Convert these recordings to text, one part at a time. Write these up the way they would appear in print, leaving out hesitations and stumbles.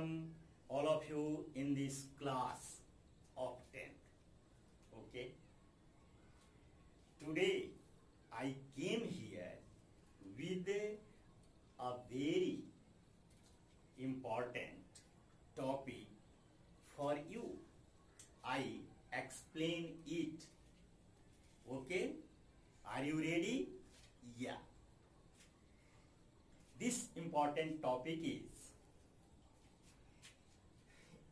welcome all of you in this class of 10th. Okay. Today I came here with a very important topic for you. I explain it. Okay. Are you ready? Yeah. This important topic is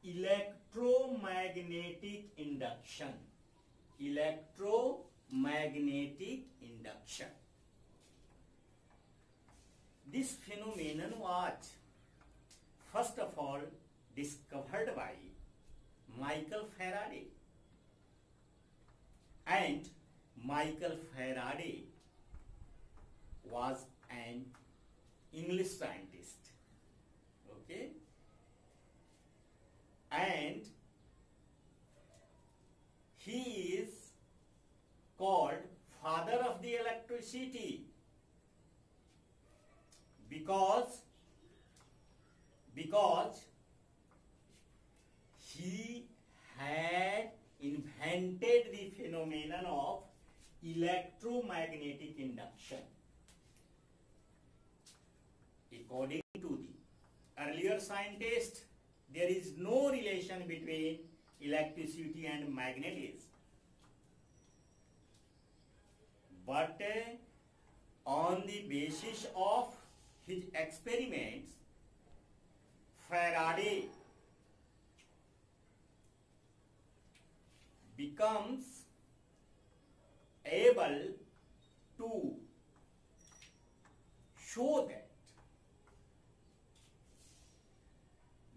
electromagnetic induction. Electromagnetic induction. This phenomenon was first of all discovered by Michael Faraday. And Michael Faraday was an English scientist. Okay. And he is called father of the electricity because he had invented the phenomenon of electromagnetic induction. According to the earlier scientists, there is no relation between electricity and magnetism. But on the basis of his experiments, Faraday becomes able to show that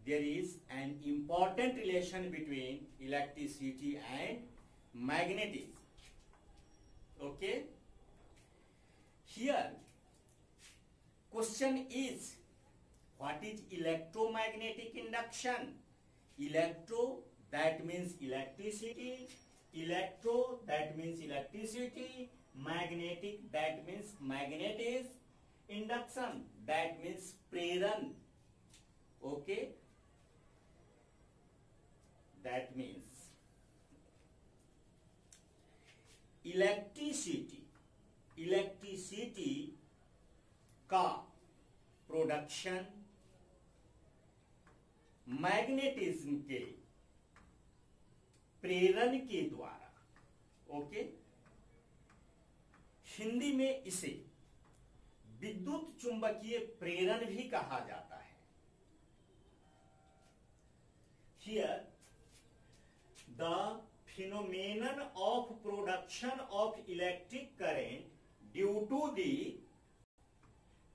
there is an important relation between electricity and magnetism. Okay? Here, question is, what is electromagnetic induction? Electro, that means electricity. Electro, that means electricity. Magnetic, that means magnetism. Induction, that means preran. Okay? That means electricity का production magnetism के प्रेरण के द्वारा. Okay. Hindi में इसे विद्युत चुंबकीय प्रेरण भी कहा जाता है. Here the phenomenon of production of electric current due to the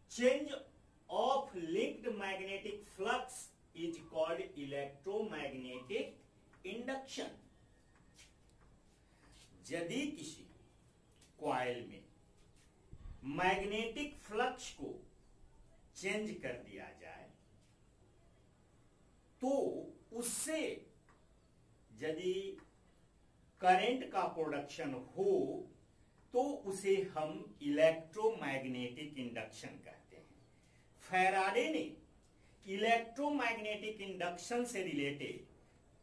change of linked magnetic flux is called electromagnetic induction. यदि किसी कॉइल में मैग्नेटिक फ्लक्स को चेंज कर दिया जाए तो उससे यदि करंट का प्रोडक्शन हो तो उसे हम इलेक्ट्रोमैग्नेटिक इंडक्शन कहते हैं. फैराडे ने इलेक्ट्रोमैग्नेटिक इंडक्शन से रिलेटेड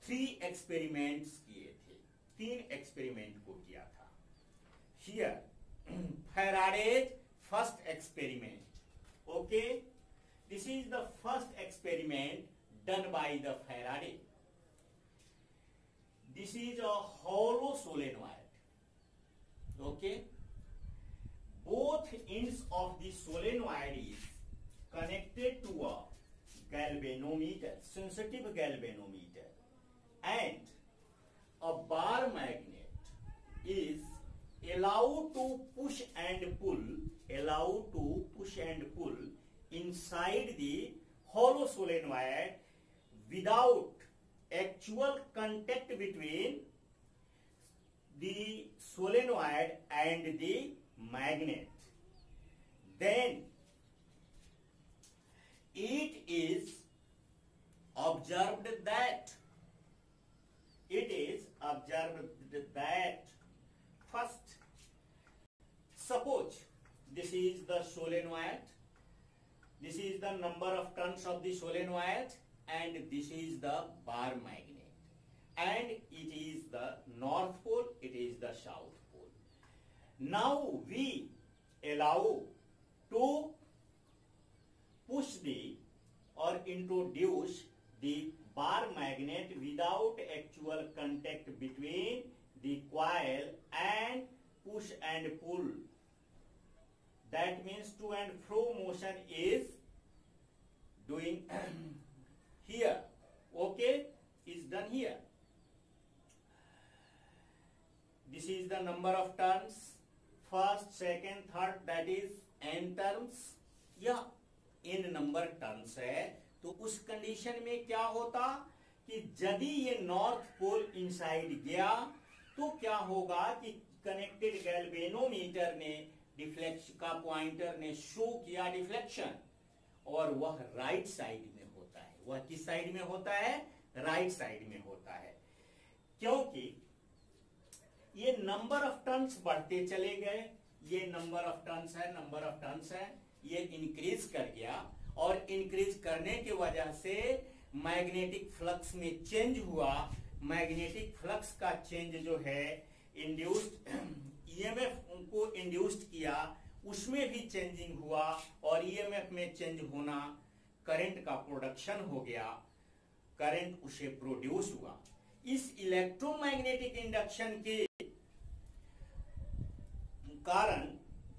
3 एक्सपेरिमेंट्स किए थे. 3 एक्सपेरिमेंट को किया था. Here Faraday's first experiment. Okay. This is the first experiment done by the Faraday. This is a hollow solenoid. Okay. Both ends of the solenoid is connected to a galvanometer, sensitive galvanometer, and a bar magnet is allowed to push and pull inside the hollow solenoid without actual contact between the solenoid and the magnet. Then it is observed that first, suppose this is the solenoid, this is the number of turns of the solenoid, and and this is the bar magnet, and it is the north pole, it is the south pole. Now we allow to push the or introduce the bar magnet without actual contact between the coil and push and pull. That means to and fro motion is doing here. Okay, is done here. This is the number of turns, first, second, third, that is n terms. या n number turns है, तो उस condition में क्या होता कि यदि ये नॉर्थ पोल इनसाइड गया तो क्या होगा कि कनेक्टेड गैल्वेनोमीटर ने डिफ्लेक्शन का पॉइंटर ने शो किया डिफ्लेक्शन, और वह राइट साइड में होता है. वह किस साइड में होता है? राइट साइड में होता है, क्योंकि ये नंबर ऑफ टर्न्स बढ़ते चले गए. ये नंबर ऑफ टर्न्स है, नंबर ऑफ टर्न्स है, ये इंक्रीज कर गया, और इंक्रीज करने की वजह से मैग्नेटिक फ्लक्स में चेंज हुआ. मैग्नेटिक फ्लक्स का चेंज जो है इंड्यूस्ड ईएमएफ को इंड्यूस्ड किया, उसमें भी चेंजिंग हुआ, और ईएमएफ में चेंज होना करंट का प्रोडक्शन हो गया, करंट उसे प्रोड्यूस हुआ. इस इलेक्ट्रोमैग्नेटिक इंडक्शन के कारण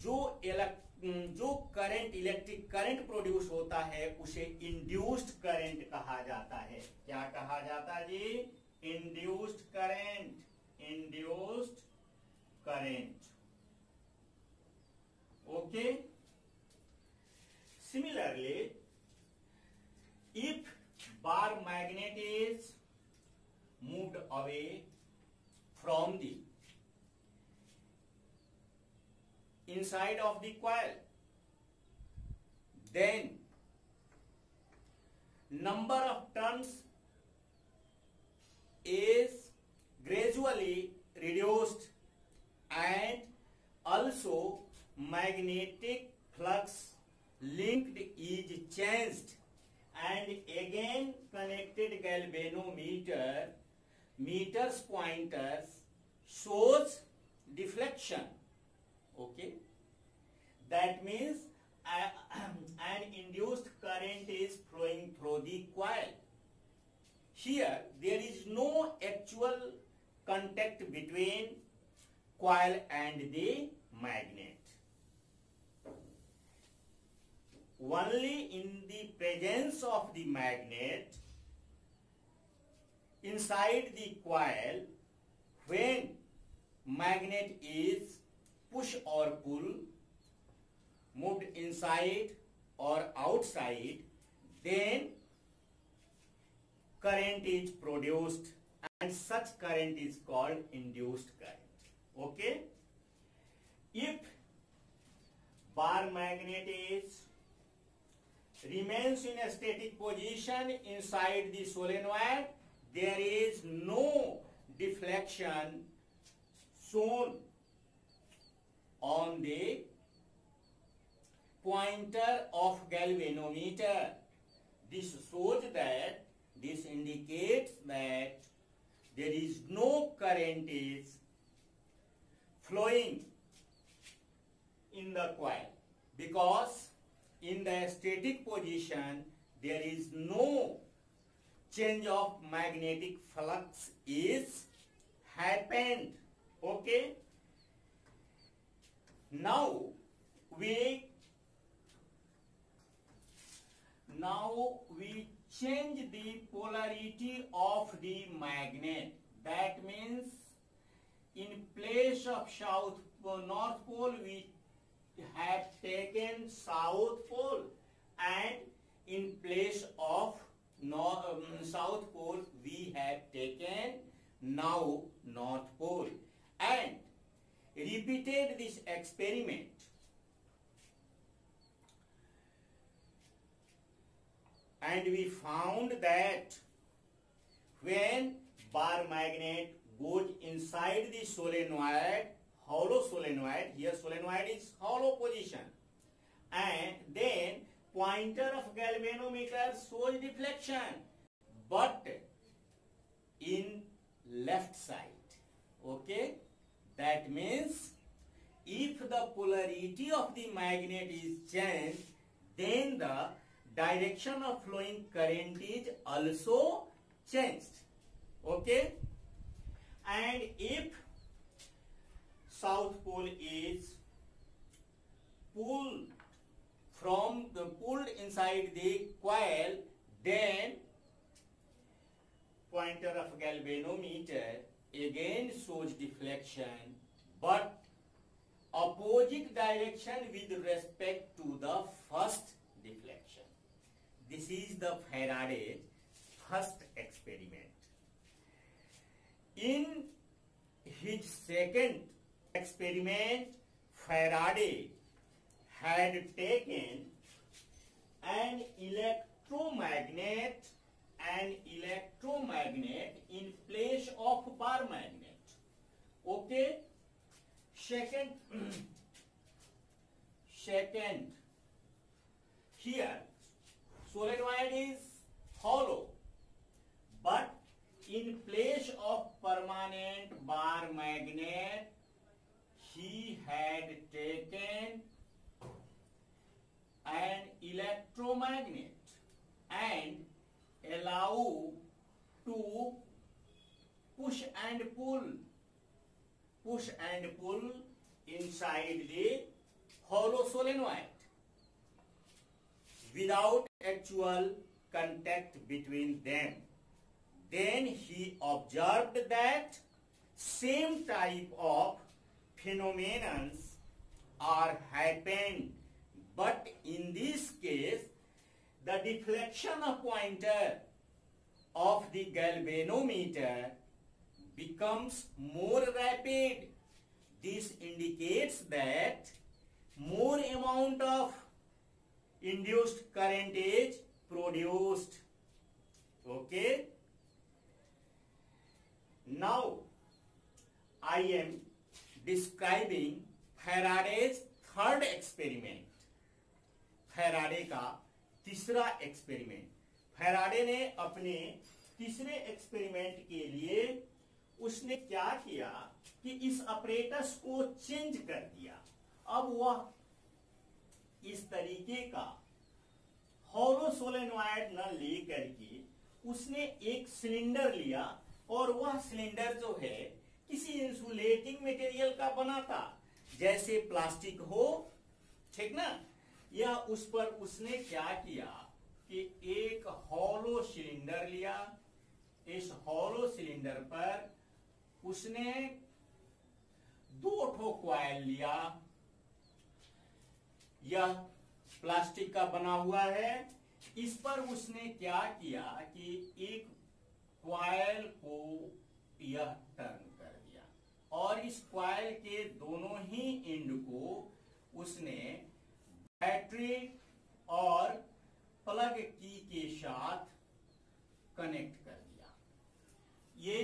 जो करंट, इलेक्ट्रिक करंट प्रोड्यूस होता है उसे इंड्यूस्ड करंट कहा जाता है. क्या कहा जाता है जी? Induced current. Induced current. Okay. Similarly, if bar magnet is moved away from the inside of the coil, then number of turns is gradually reduced, and also magnetic flux linked is changed, and again connected galvanometer meters pointers shows deflection. Okay, that means an induced current is flowing through the coil. Here there is no actual contact between coil and the magnet. Only in the presence of the magnet inside the coil, when magnet is push or pull, moved inside or outside, then current is produced, and such current is called induced current. Okay. If bar magnet remains in a static position inside the solenoid, there is no deflection shown on the pointer of galvanometer. This shows that, this indicates that there is no current is flowing in the coil, because in the static position there is no change of magnetic flux is happened. Okay. Now we change the polarity of the magnet. That means in place of north pole we have taken south pole, and in place of south pole we have taken now north pole, and repeated this experiment. And we found that when bar magnet goes inside the solenoid, hollow solenoid, here solenoid is hollow position, and then pointer of galvanometer shows deflection. but in left side. Okay, that means if the polarity of the magnet is changed, then the direction of flowing current is also changed. Okay, and if south pole is pulled inside the coil, then pointer of galvanometer again shows deflection, but opposite direction with respect to the first deflection. This is the Faraday's first experiment. In his second experiment, Faraday had taken an electromagnet in place of bar magnet. Okay, second here solenoid is hollow, but in place of permanent bar magnet he had taken an electromagnet and allow to push and pull inside the hollow solenoid without actual contact between them. Then he observed that same type of phenomena are happened, but in this case the deflection of pointer of the galvanometer becomes more rapid. This indicates that more amount of induced current is produced. Okay, now I am describing Faraday's third experiment. Faraday का तीसरा experiment. Faraday ने अपने तीसरे experiment के लिए उसने क्या किया कि इस अपरेटस को चेंज कर दिया. अब वह इस तरीके का हॉलो सोलेनॉइड न लेकर के उसने एक सिलेंडर लिया और वह सिलेंडर जो है किसी इंसुलेटिंग मटेरियल का बना था, जैसे प्लास्टिक हो, ठीक ना. या उस पर उसने क्या किया कि एक हॉलो सिलेंडर लिया. इस हॉलो सिलेंडर पर उसने 2 ठो कॉइल लिया. यह प्लास्टिक का बना हुआ है. इस पर उसने क्या किया कि एक कॉइल को यह टर्न कर दिया और इस कॉइल के दोनों ही एंड को उसने बैटरी और प्लग की के साथ कनेक्ट कर दिया. ये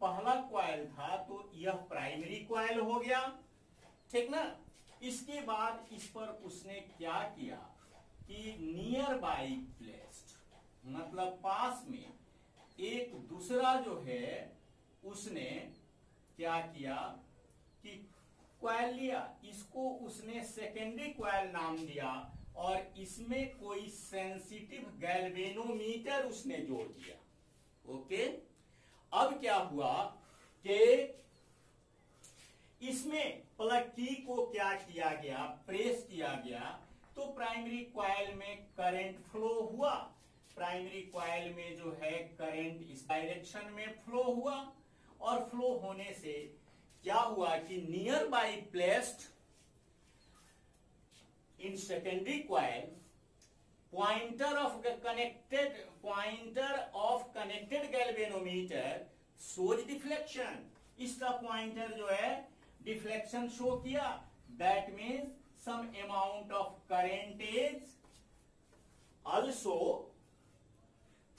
पहला कॉइल था तो यह प्राइमरी कॉइल हो गया, ठीक ना. इसके बाद इस पर उसने क्या किया कि नियर बाई प्लेस्ड, मतलब पास में एक दूसरा जो है उसने क्या किया कि कॉइल लिया. इसको उसने सेकेंडरी कॉइल नाम दिया और इसमें कोई सेंसिटिव गैल्वेनोमीटर उसने जोड़ दिया. ओके, अब क्या हुआ कि इसमें प्लग की को क्या किया गया, प्रेस किया गया तो प्राइमरी कॉइल में करंट फ्लो हुआ. प्राइमरी कॉइल में जो है करंट इस डायरेक्शन में फ्लो हुआ और फ्लो होने से क्या हुआ कि nearby placed in secondary coil pointer of connected galvanometer shows deflection. इसका पॉइंटर जो है डिफ्लेक्शन शो किया. That means some amount of current is also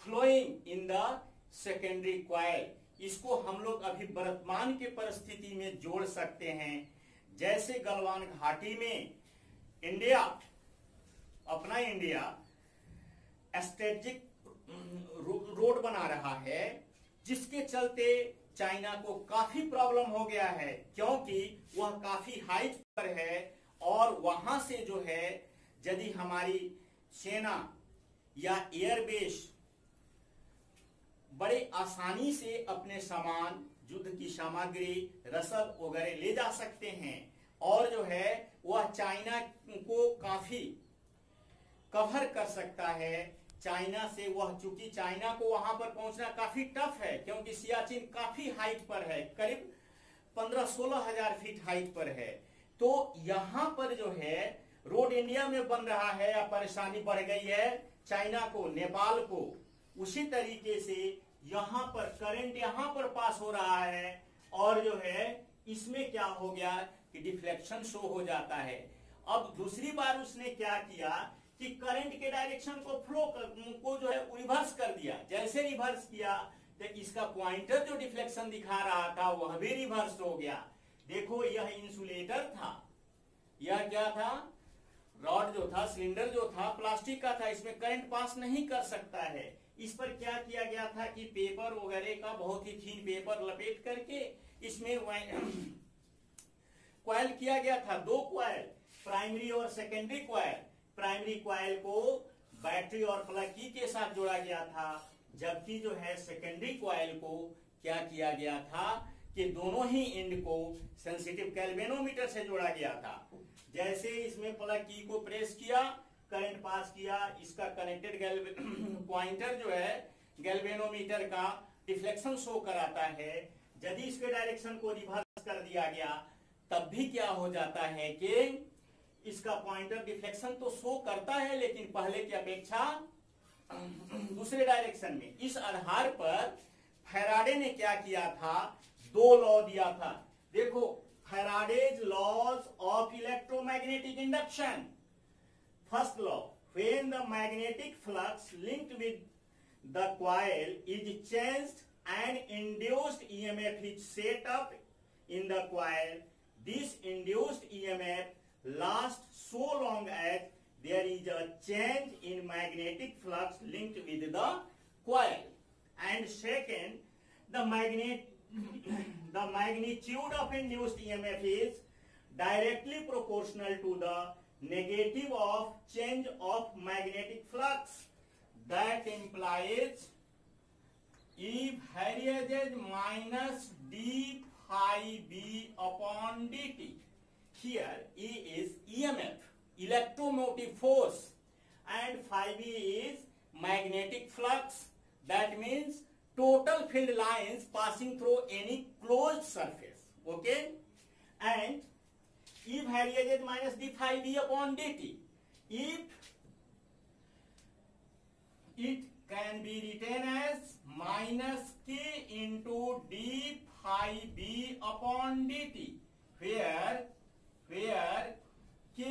flowing in the secondary coil. इसको हम लोग अभी वर्तमान के परिस्थिति में जोड़ सकते हैं. जैसे गलवान घाटी में अपना इंडिया स्ट्रेटेजिक रोड बना रहा है, जिसके चलते चाइना को काफी प्रॉब्लम हो गया है, क्योंकि वह काफी हाइट पर है और वहां से जो है यदि हमारी सेना या एयरबेस बड़े आसानी से अपने सामान, युद्ध की सामग्री, रसद वगैरह ले जा सकते हैं और जो है वह चाइना को काफी कवर कर सकता है। चाइना से वह, चूंकि चाइना को वहां पर पहुंचना काफी टफ है, क्योंकि सियाचिन काफी हाइट पर है, करीब 15-16 हजार फीट हाइट पर है। तो यहां पर जो है रोड इंडिया में बन रहा है या परेशानी बढ़ गई है चाइना को, नेपाल को। उसी तरीके से यहां पर करंट यहां पर पास हो रहा है और जो है इसमें क्या हो गया कि डिफ्लेक्शन शो हो जाता है। अब दूसरी बार उसने क्या किया कि करंट के डायरेक्शन को फ्लो को जो है रिवर्स कर दिया। जैसे रिवर्स किया तो इसका पॉइंटर जो डिफ्लेक्शन दिखा रहा था वह भी रिवर्स हो गया। देखो यह इंसुलेटर था, यह क्या था, रॉड जो था, सिलेंडर जो था प्लास्टिक का था, इसमें करंट पास नहीं कर सकता है। इस पर क्या किया गया था कि पेपर वगैरह का बहुत ही थीन पेपर लपेट करके इसमें कॉइल किया गया था, 2 कॉइल, प्राइमरी और सेकेंडरी कॉइल। प्राइमरी कॉइल को बैटरी और प्लग की के साथ जोड़ा गया था, जबकि जो है सेकेंडरी कॉइल को क्या किया गया था कि दोनों ही एंड को सेंसिटिव गैल्वेनोमीटर से जोड़ा गया था। जैसे इसमें प्लग की को प्रेस किया, करंट पास किया, इसका कनेक्टेड पॉइंटर जो है गैल्वेनोमीटर का डिफ्लेक्शन शो कराता है। यदि इसके डायरेक्शन को रिवर्स कर दिया गया तब भी क्या हो जाता है कि इसका पॉइंटर डिफ्लेक्शन तो शो करता है, लेकिन पहले की अपेक्षा दूसरे डायरेक्शन में। इस आधार पर फैराडे ने क्या किया था, 2 लॉ दिया था। देखो, Faraday's laws of electromagnetic induction. First law, when the magnetic flux linked with the coil is changed and induced EMF is set up in the coil, this induced EMF lasts so long as there is a change in magnetic flux linked with the coil. And second, the magnitude of induced EMF is directly proportional to the negative of change of magnetic flux. That implies E varieties minus d phi b upon dt. Here E is EMF, electromotive force, and phi b is magnetic flux. That means total field lines passing through any closed surface. Okay? And E varieties minus d phi b upon dt. If it can be written as minus k into d phi b upon dt, where k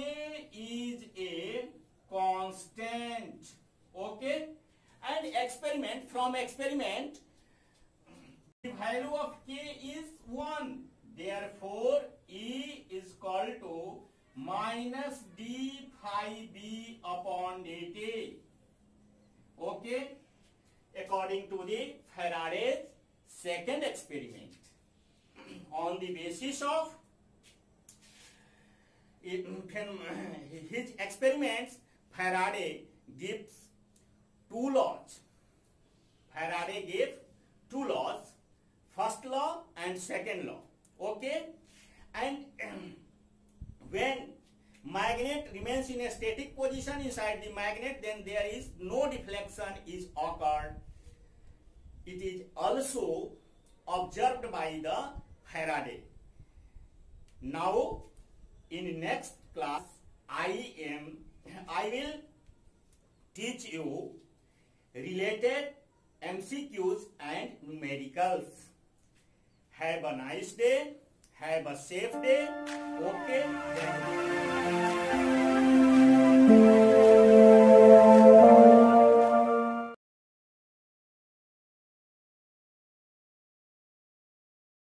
is a constant. Okay? And from experiment, the value of k is 1. Therefore, E is equal to minus d phi b upon dt. Okay? According to the Faraday's second experiment. On the basis of his experiments, Faraday gives 2 laws. Faraday gave 2 laws, first law and second law. Okay? And when magnet remains in a static position inside the magnet, then there is no deflection is occurred. It is also observed by the Faraday. Now, in next class, I will teach you related MCQs and numericals. Have a nice day. Have a safe day. Okay.